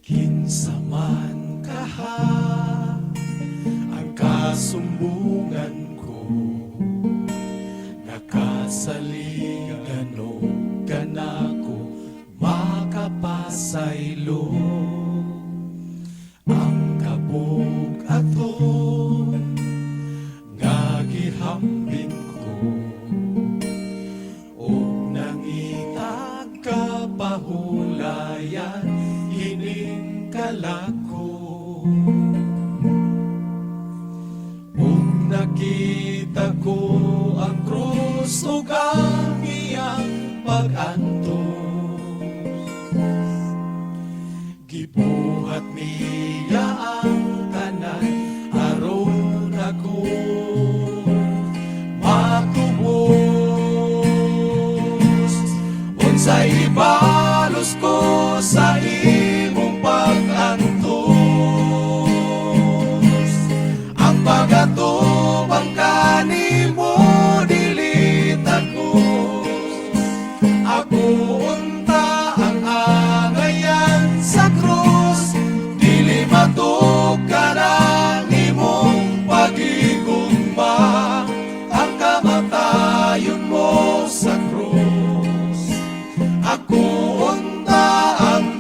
Kinsaman kaha ang kasumbungan ko, nakasaligan o kanako makapasaylo. Ang kabog aton nga gihambing ko, og nangitag kapahulayan hining kalako. Ug nakita ko ang krus ug ang iyang pag-antos, gibuhat niya ang tanan aron ako matubos. Unsay ibalos ko sa imong pag-antos, ang pag-atubang kanimo dili tagos. Ako unta ang angayan sa krus, dili matukan ang imong pag-igugma, ang kamatayon mo sa krus. Ako unta ang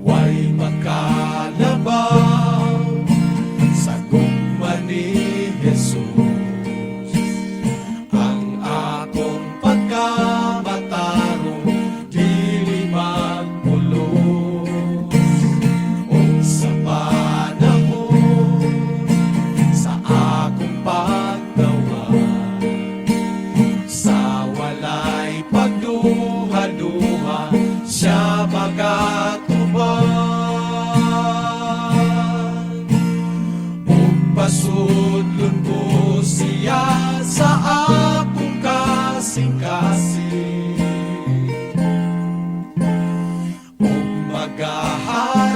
way makalabaw sa gugma ni Jesus. Ang akong pagkamatarong dili magpulos, o sa panahon sa akong paggawa, sa walay pagduha-duha siya magatubang. Ug pasudlon ko siya sa akong kasing-kasing, ug magahan